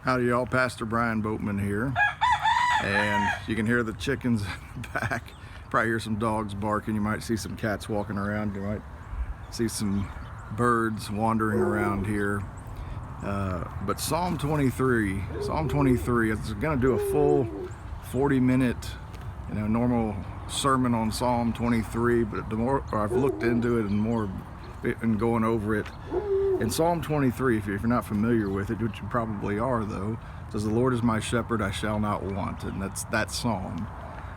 Howdy y'all, Pastor Brian Boatman here, and you can hear the chickens in the back. Probably hear some dogs barking, you might see some cats walking around, you might see some birds wandering around here. But Psalm 23, it's going to do a full 40-minute, normal sermon on Psalm 23, but the more I've looked into it and going over it, in Psalm 23, if you're not familiar with it, which you probably are though, it says, "The Lord is my shepherd, I shall not want," and that's that psalm.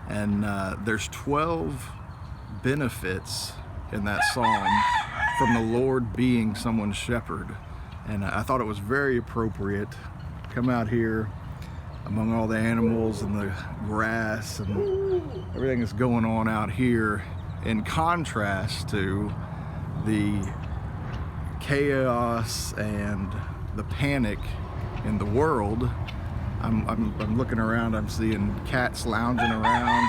And there's 12 benefits in that psalm from the Lord being someone's shepherd. And I thought it was very appropriate. Come out here among all the animals and the grass and everything that's going on out here, in contrast to the chaos and the panic in the world. I'm looking around, I'm seeing cats lounging around.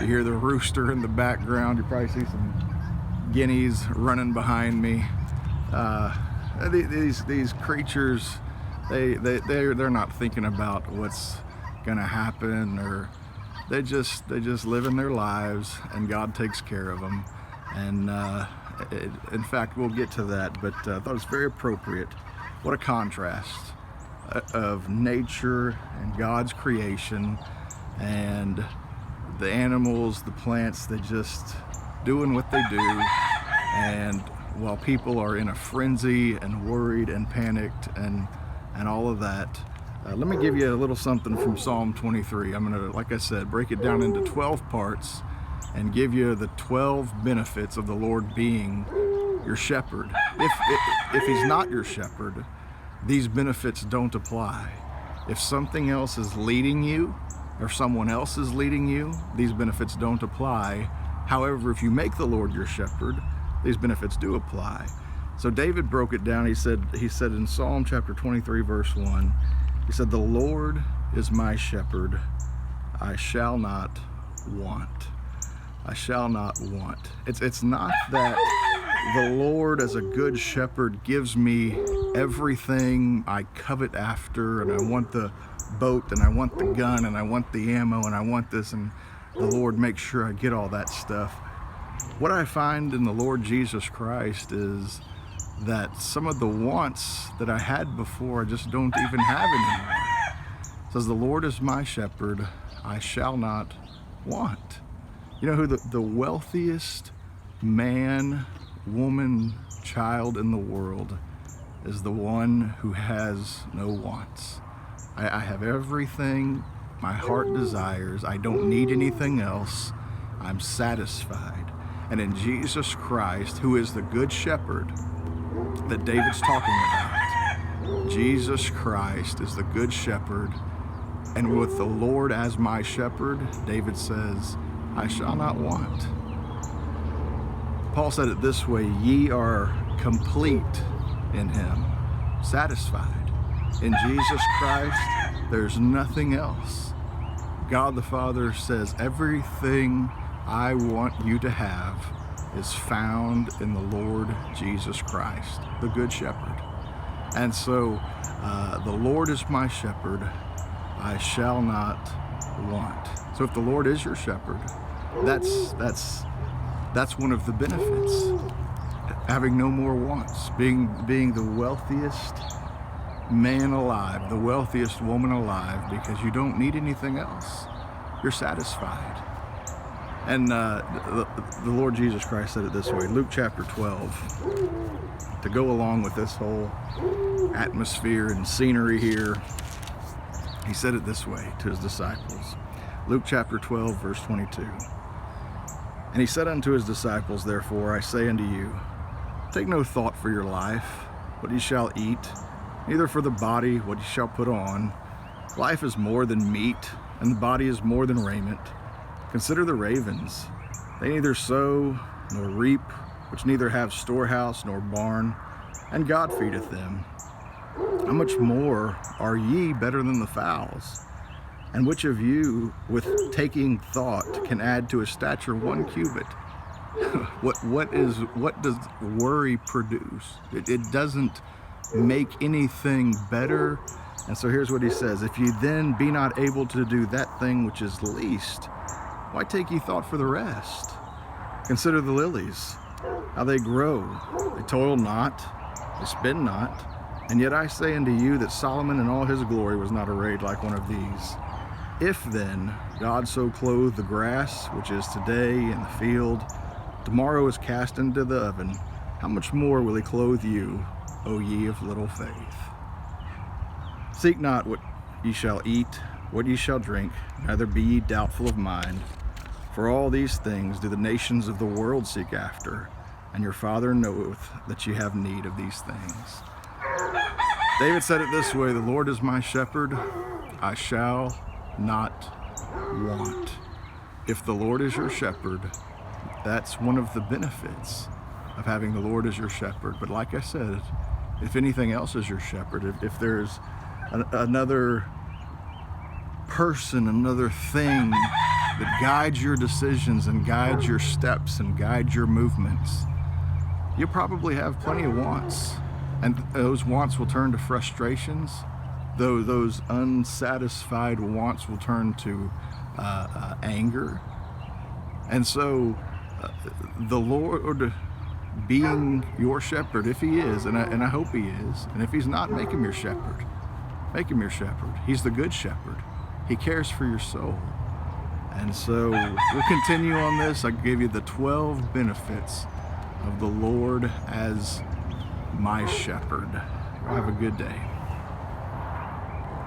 You hear the rooster in the background. You probably see some guineas running behind me. These creatures, they're not thinking about what's gonna happen, or they just living their lives, and God takes care of them. And in fact, we'll get to that, but I thought it was very appropriate. What a contrast of nature and God's creation, and the animals, the plants, they just doing what they do. And while people are in a frenzy and worried and panicked and all of that, let me give you a little something from Psalm 23. I'm gonna, like I said, break it down into 12 parts and give you the 12 benefits of the Lord being your shepherd. If he's not your shepherd, these benefits don't apply. If something else is leading you, or someone else is leading you, these benefits don't apply. However, if you make the Lord your shepherd, these benefits do apply. So David broke it down. He said in Psalm chapter 23, verse 1, he said, "The Lord is my shepherd, I shall not want." I shall not want. It's not that the Lord as a good shepherd gives me everything I covet after, and I want the boat, and I want the gun, and I want the ammo, and I want this, and the Lord makes sure I get all that stuff. What I find in the Lord Jesus Christ is that some of the wants that I had before, I just don't even have anymore. It says, "The Lord is my shepherd, I shall not want." You know who the wealthiest man, woman, child in the world is? The one who has no wants. I have everything my heart desires. I don't need anything else. I'm satisfied. And in Jesus Christ, who is the good shepherd that David's talking about, Jesus Christ is the good shepherd. And with the Lord as my shepherd, David says, I shall not want. Paul said it this way: "Ye are complete in him," satisfied. In Jesus Christ, there's nothing else. God the Father says, everything I want you to have is found in the Lord Jesus Christ, the Good Shepherd. And so, the Lord is my shepherd, I shall not want. So if the Lord is your shepherd, that's one of the benefits. Having no more wants, being the wealthiest man alive, the wealthiest woman alive, because you don't need anything else. You're satisfied. And the Lord Jesus Christ said it this way, Luke chapter 12, to go along with this whole atmosphere and scenery here. He said it this way to his disciples. Luke chapter 12, verse 22. "And he said unto his disciples, Therefore I say unto you, take no thought for your life, what ye shall eat, neither for the body what ye shall put on. Life is more than meat, and the body is more than raiment. Consider the ravens. They neither sow nor reap, which neither have storehouse nor barn, and God feedeth them. How much more are ye better than the fowls? And which of you, with taking thought, can add to his stature 1 cubit? What does worry produce? It doesn't make anything better And so here's what he says: if you then be not able to do that thing which is least, why take ye thought for the rest? Consider the lilies, how they grow. They toil not, they spin not. And yet I say unto you that Solomon in all his glory was not arrayed like one of these. If then God so clothe the grass, which is today in the field, tomorrow is cast into the oven, how much more will he clothe you, O ye of little faith? Seek not what ye shall eat, what ye shall drink, neither be ye doubtful of mind. For all these things do the nations of the world seek after, and your Father knoweth that ye have need of these things. David said it this way: the Lord is my shepherd, I shall not want. If the Lord is your shepherd, that's one of the benefits of having the Lord as your shepherd. But like I said, if anything else is your shepherd, if there's another person, another thing that guides your decisions and guides your steps and guides your movements, you'll probably have plenty of wants. And those wants will turn to frustrations. Those unsatisfied wants will turn to anger. And so the Lord being your shepherd, if he is, and I hope he is, and if he's not, make him your shepherd. Make him your shepherd. He's the good shepherd. He cares for your soul. And so we'll continue on this. I gave you the 12 benefits of the Lord as my shepherd. Have a good day.